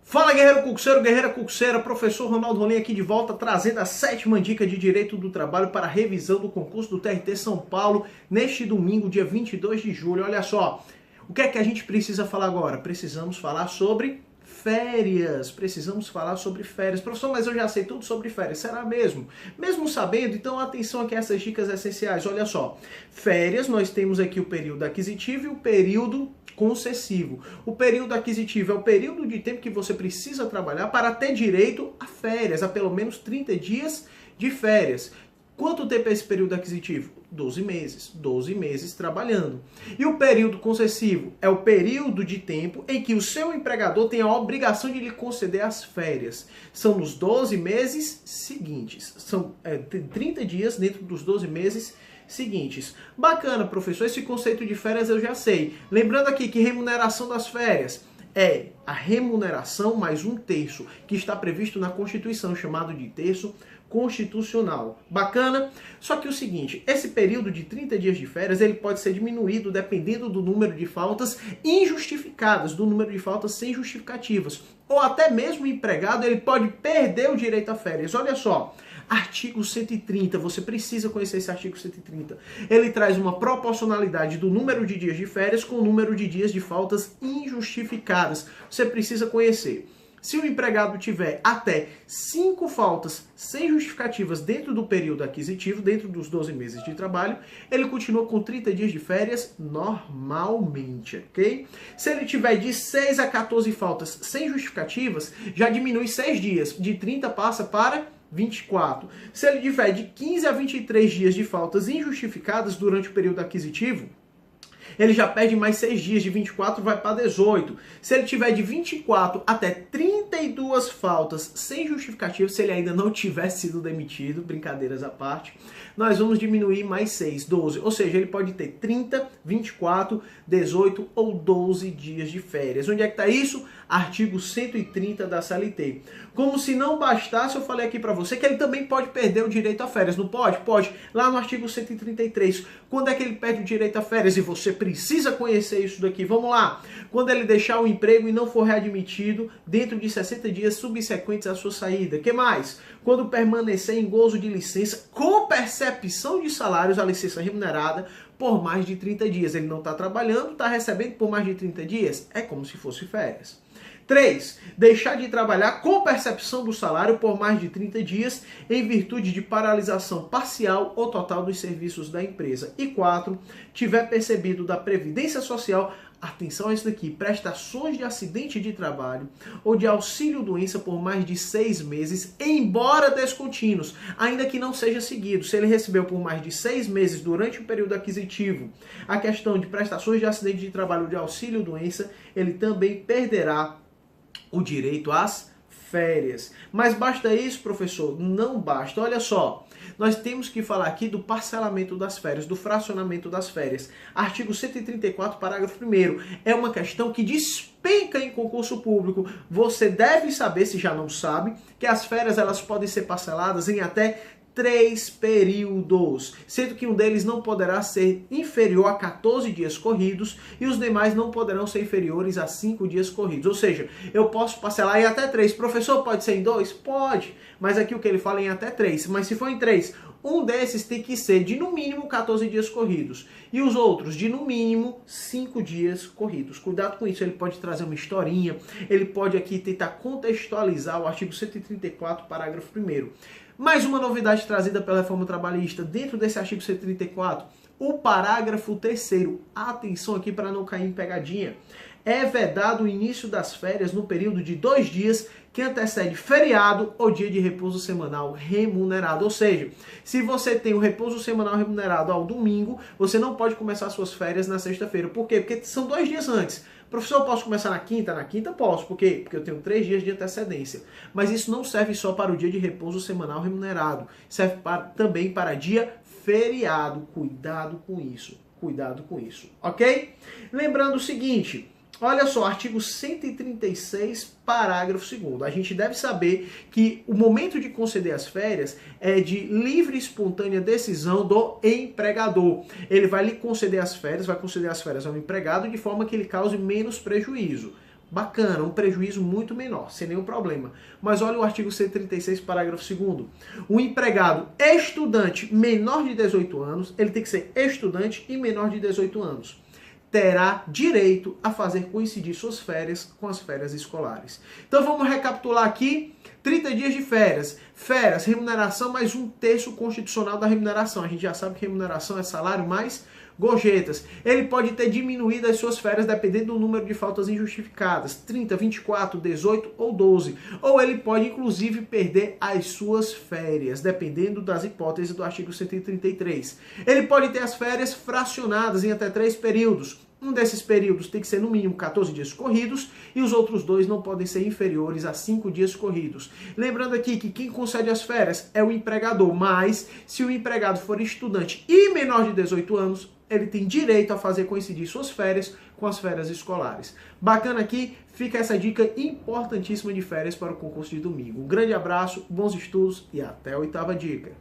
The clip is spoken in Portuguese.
Fala, guerreiro concurseiro, guerreira concurseira, professor Ronaldo Rolim aqui de volta, trazendo a 7ª dica de Direito do Trabalho para a revisão do concurso do TRT São Paulo, neste domingo, dia 22 de julho. Olha só, o que é que a gente precisa falar agora? Precisamos falar sobre férias, Professor, mas eu já sei tudo sobre férias, será mesmo? Mesmo sabendo, então atenção aqui a essas dicas essenciais. Olha só, férias, nós temos aqui o período aquisitivo e o período concessivo. O período aquisitivo é o período de tempo que você precisa trabalhar para ter direito a férias, a pelo menos 30 dias de férias. Quanto tempo é esse período aquisitivo? 12 meses. 12 meses trabalhando. E o período concessivo é o período de tempo em que o seu empregador tem a obrigação de lhe conceder as férias. São nos 12 meses seguintes. São 30 dias dentro dos 12 meses seguintes. Bacana, professor. Esse conceito de férias eu já sei. Lembrando aqui que remuneração das férias é a remuneração mais 1/3, que está previsto na Constituição, chamado de terço constitucional. Bacana? Só que o seguinte, esse período de 30 dias de férias, ele pode ser diminuído dependendo do número de faltas injustificadas, do número de faltas sem justificativas. Ou até mesmo o empregado, ele pode perder o direito a férias. Olha só, artigo 130, você precisa conhecer esse artigo 130. Ele traz uma proporcionalidade do número de dias de férias com o número de dias de faltas injustificadas. Você precisa conhecer. Se o empregado tiver até 5 faltas sem justificativas dentro do período aquisitivo, dentro dos 12 meses de trabalho, ele continua com 30 dias de férias normalmente, ok? Se ele tiver de 6 a 14 faltas sem justificativas, já diminui 6 dias, de 30 passa para 24. Se ele tiver de 15 a 23 dias de faltas injustificadas durante o período aquisitivo, ele já perde mais 6 dias, de 24 vai para 18. Se ele tiver de 24 até 32 faltas sem justificativa, se ele ainda não tiver sido demitido, brincadeiras à parte, nós vamos diminuir mais 6, 12. Ou seja, ele pode ter 30, 24, 18 ou 12 dias de férias. Onde é que está isso? Artigo 130 da CLT. Como se não bastasse, eu falei aqui para você que ele também pode perder o direito a férias. Não pode? Pode. Lá no artigo 133. Quando é que ele perde o direito a férias? E você precisa conhecer isso daqui. Vamos lá. Quando ele deixar o emprego e não for readmitido dentro de 60 dias subsequentes à sua saída. O que mais? Quando permanecer em gozo de licença com percepção de salários, a licença remunerada, por mais de 30 dias. Ele não está trabalhando, está recebendo por mais de 30 dias. É como se fosse férias. 3. Deixar de trabalhar com percepção do salário por mais de 30 dias em virtude de paralisação parcial ou total dos serviços da empresa. E 4. Tiver percebido da Previdência Social, atenção a isso daqui, prestações de acidente de trabalho ou de auxílio-doença por mais de 6 meses, embora descontínuos, ainda que não seja seguido. Se ele recebeu por mais de 6 meses durante o período aquisitivo a questão de prestações de acidente de trabalho ou de auxílio-doença, ele também perderá o direito às férias. Mas basta isso, professor? Não basta. Olha só, nós temos que falar aqui do parcelamento das férias, do fracionamento das férias. Artigo 134, parágrafo 1º. É uma questão que despenca em concurso público. Você deve saber, se já não sabe, que as férias elas podem ser parceladas em até 3 períodos, sendo que um deles não poderá ser inferior a 14 dias corridos e os demais não poderão ser inferiores a 5 dias corridos. Ou seja, eu posso parcelar em até 3. Professor, pode ser em 2? Pode, mas aqui o que ele fala é em até 3. Mas se for em 3, um desses tem que ser de no mínimo 14 dias corridos e os outros de no mínimo 5 dias corridos. Cuidado com isso, ele pode trazer uma historinha, ele pode aqui tentar contextualizar o artigo 134, parágrafo 1º. Mais uma novidade trazida pela reforma trabalhista dentro desse artigo 134, o parágrafo 3º. Atenção aqui para não cair em pegadinha. É vedado o início das férias no período de 2 dias que antecede feriado ou dia de repouso semanal remunerado. Ou seja, se você tem o repouso semanal remunerado ao domingo, você não pode começar suas férias na sexta-feira. Por quê? Porque são 2 dias antes. Professor, eu posso começar na quinta? Na quinta posso. Por quê? Porque eu tenho 3 dias de antecedência. Mas isso não serve só para o dia de repouso semanal remunerado. Serve também para dia feriado. Cuidado com isso. Cuidado com isso. Ok? Lembrando o seguinte. Olha só, artigo 136, parágrafo 2º. A gente deve saber que o momento de conceder as férias é de livre e espontânea decisão do empregador. Ele vai lhe conceder as férias, vai conceder as férias ao empregado de forma que ele cause menos prejuízo. Bacana, um prejuízo muito menor, sem nenhum problema. Mas olha o artigo 136, parágrafo 2º. O empregado estudante menor de 18 anos, ele tem que ser estudante e menor de 18 anos, terá direito a fazer coincidir suas férias com as férias escolares. Então vamos recapitular aqui. 30 dias de férias. Férias, remuneração mais 1/3 constitucional da remuneração. A gente já sabe que remuneração é salário mais gorjetas. Ele pode ter diminuído as suas férias dependendo do número de faltas injustificadas. 30, 24, 18 ou 12. Ou ele pode, inclusive, perder as suas férias, dependendo das hipóteses do artigo 133. Ele pode ter as férias fracionadas em até 3 períodos. Um desses períodos tem que ser no mínimo 14 dias corridos e os outros 2 não podem ser inferiores a 5 dias corridos. Lembrando aqui que quem concede as férias é o empregador, mas se o empregado for estudante e menor de 18 anos, ele tem direito a fazer coincidir suas férias com as férias escolares. Bacana aqui, fica essa dica importantíssima de férias para o concurso de domingo. Um grande abraço, bons estudos e até a 8ª dica.